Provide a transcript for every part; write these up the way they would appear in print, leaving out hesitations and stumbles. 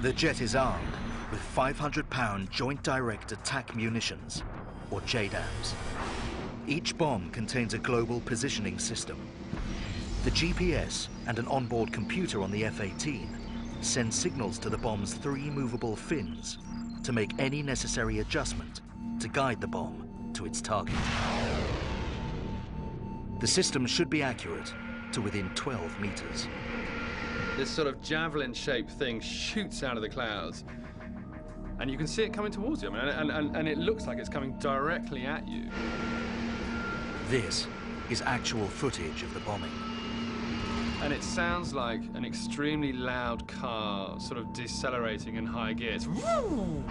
The jet is armed with 500-pound Joint Direct Attack Munitions, or JDAMs. Each bomb contains a global positioning system. The GPS and an onboard computer on the F-18 send signals to the bomb's 3 movable fins to make any necessary adjustment to guide the bomb to its target. The system should be accurate to within 12 meters. This sort of javelin-shaped thing shoots out of the clouds, and you can see it coming towards you. I mean, and it looks like it's coming directly at you. This is actual footage of the bombing. And it sounds like an extremely loud car sort of decelerating in high gear. It's woo!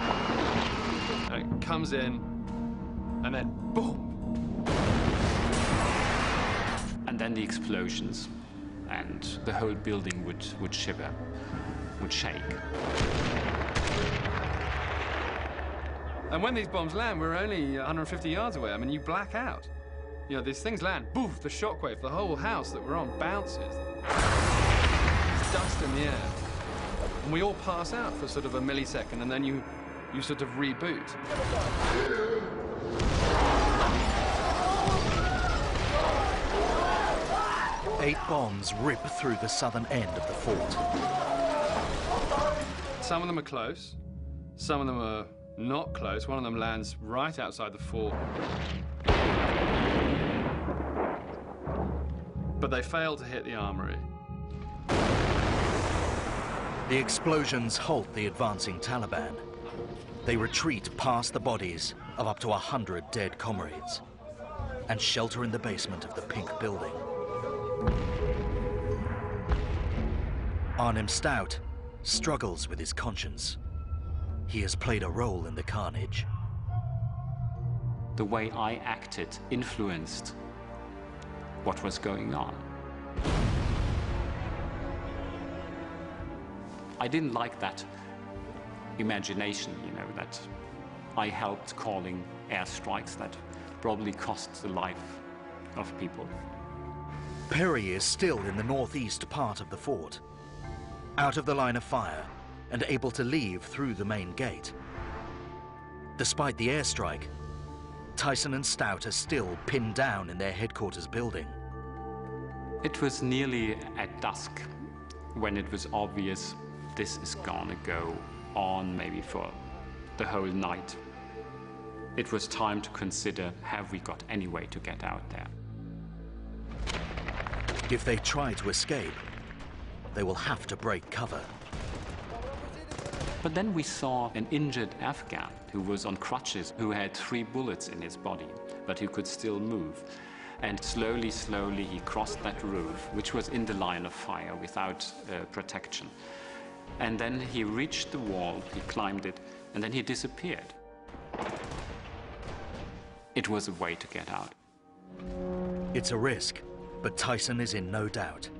And it comes in, and then boom! And then the explosions, and the whole building would shiver, would shake. And when these bombs land, we're only 150 yards away. I mean, you black out. You know, these things land, boof, the shockwave, the whole house that we're on bounces. There's dust in the air. And we all pass out for sort of a millisecond, and then you sort of reboot. 8 bombs rip through the southern end of the fort. Some of them are close, some of them are not close. One of them lands right outside the fort. But they fail to hit the armory. The explosions halt the advancing Taliban. They retreat past the bodies of up to 100 dead comrades and shelter in the basement of the pink building. Arnim Stout struggles with his conscience. He has played a role in the carnage. The way I acted influenced what was going on. I didn't like that imagination, you know, that I helped calling airstrikes that probably cost the life of people. Perry is still in the northeast part of the fort, out of the line of fire and able to leave through the main gate. Despite the airstrike, Tyson and Stout are still pinned down in their headquarters building. It was nearly at dusk when it was obvious this is gonna go on maybe for the whole night. It was time to consider, have we got any way to get out there? If they try to escape, they will have to break cover. But then we saw an injured Afghan who was on crutches, who had 3 bullets in his body, but who could still move. And slowly, slowly he crossed that roof, which was in the line of fire without protection. And then he reached the wall, he climbed it, and then he disappeared. It was a way to get out. It's a risk, but Tyson is in no doubt.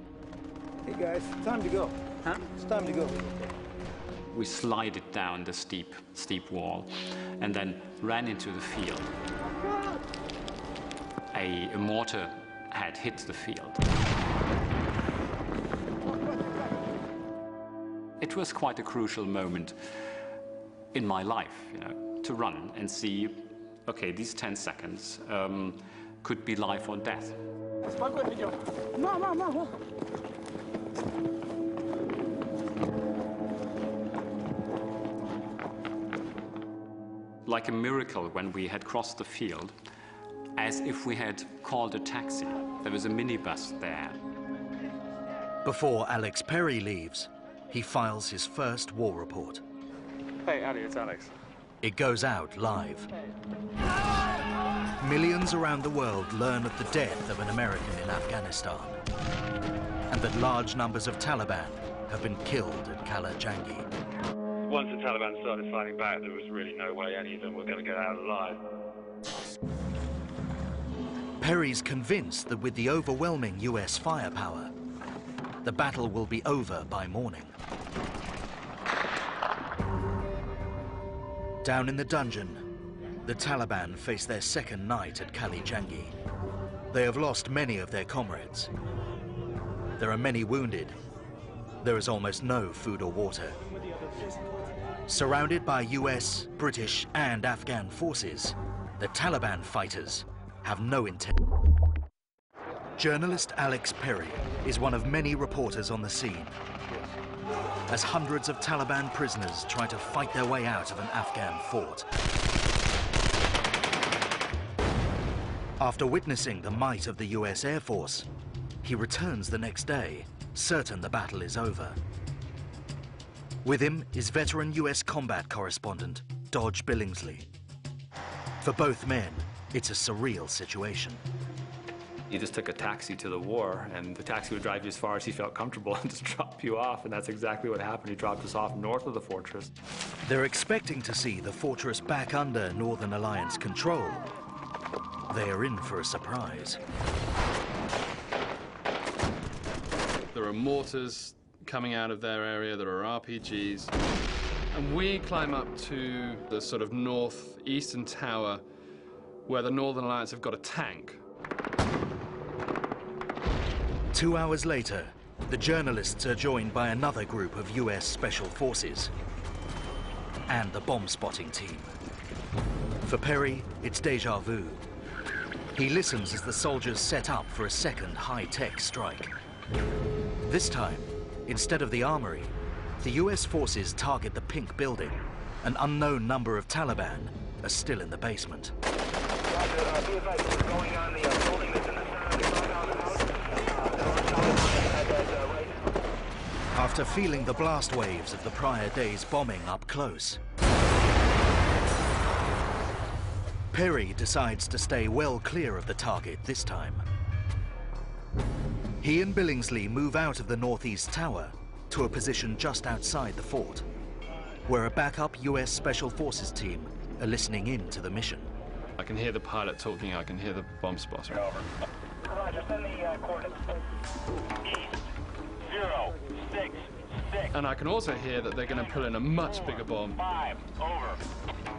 Hey guys, time to go. Huh? It's time to go. We slided down the steep wall and then ran into the field. A mortar had hit the field. It was quite a crucial moment in my life, you know, to run and see, okay, these 10 seconds could be life or death. Like a miracle when we had crossed the field, as if we had called a taxi. There was a minibus there. Before Alex Perry leaves, he files his first war report. Hey, Ali, it's Alex. It goes out live. Millions around the world learn of the death of an American in Afghanistan, and that large numbers of Taliban have been killed at Kalajangi. Once the Taliban started fighting back, there was really no way any of them were going to get out alive. Perry's convinced that with the overwhelming US firepower, the battle will be over by morning. Down in the dungeon, the Taliban face their second night at Kalajangi. They have lost many of their comrades. There are many wounded, There is almost no food or water. Surrounded by US, British, and Afghan forces, the Taliban fighters have no intent. Journalist Alex Perry is one of many reporters on the scene, as hundreds of Taliban prisoners try to fight their way out of an Afghan fort. After witnessing the might of the US Air Force, he returns the next day, certain the battle is over. With him is veteran US combat correspondent Dodge Billingsley. For both men, it's a surreal situation. You just took a taxi to the war, and the taxi would drive you as far as he felt comfortable and just drop you off, and that's exactly what happened. He dropped us off north of the fortress. They're expecting to see the fortress back under Northern Alliance control. They are in for a surprise. There are mortars coming out of their area, there are RPGs, and we climb up to the sort of northeastern tower where the Northern Alliance have got a tank. 2 hours later, the journalists are joined by another group of US Special Forces and the bomb-spotting team. For Perry, it's déjà vu. He listens as the soldiers set up for a second high-tech strike. This time, instead of the armory, the US forces target the pink building. An unknown number of Taliban are still in the basement. After feeling the blast waves of the prior day's bombing up close, Perry decides to stay well clear of the target this time. He and Billingsley move out of the northeast tower to a position just outside the fort, where a backup US Special Forces team are listening in to the mission. I can hear the pilot talking, I can hear the bomb spotter. Roger, send the coordinates. East, 066. And I can also hear that they're going to pull in a much bigger bomb. 5, over.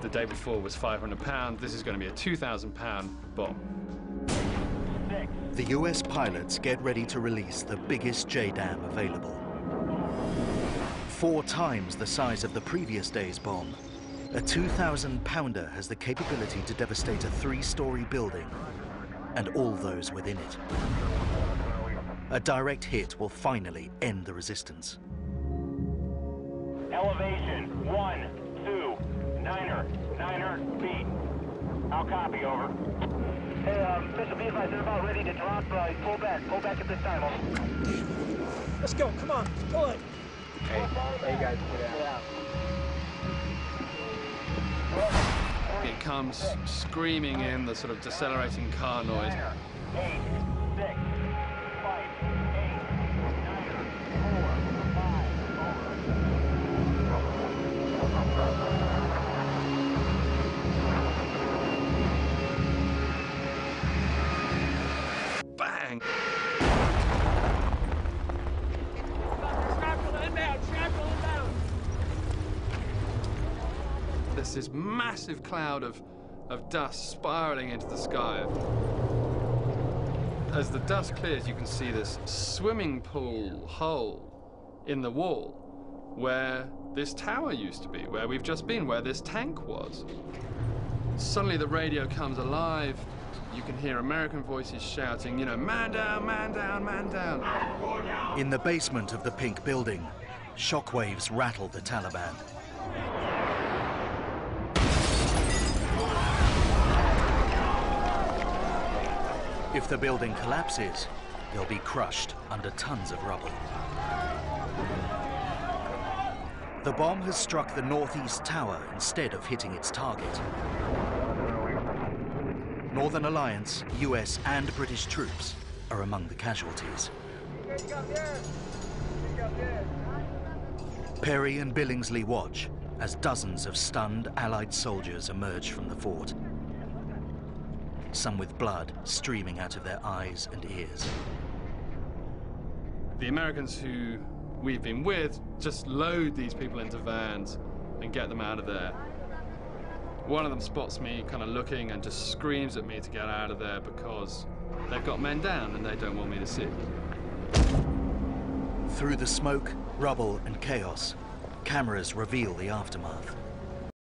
The day before was 500 pounds, this is going to be a 2,000 pound bomb. 6. The US pilots get ready to release the biggest JDAM available. 4 times the size of the previous day's bomb, a 2,000-pounder has the capability to devastate a 3-story building and all those within it. A direct hit will finally end the resistance. Elevation, 1, 2, 900 feet. I'll copy, over. Hey, Mr. B advised, they're about ready to drop. Pull back at this time, over. Let's go, come on, pull it. Hey guys, get out. It comes screaming in, the sort of decelerating car noise. 8, 6, 5, 8, 9, 4, 5, over. Bang! There's this massive cloud of dust spiraling into the sky. As the dust clears, you can see this swimming pool hole in the wall where this tower used to be, where we've just been, where this tank was. Suddenly the radio comes alive. You can hear American voices shouting, you know, man down, man down, man down. In the basement of the pink building, shockwaves rattle the Taliban. If the building collapses, they'll be crushed under tons of rubble. The bomb has struck the northeast tower instead of hitting its target. Northern Alliance, US and British troops are among the casualties. Perry and Billingsley watch as dozens of stunned Allied soldiers emerge from the fort, some with blood streaming out of their eyes and ears. The Americans who we've been with just load these people into vans and get them out of there. One of them spots me kind of looking and just screams at me to get out of there because they've got men down and they don't want me to see. Through the smoke, Rubble and chaos, cameras reveal the aftermath.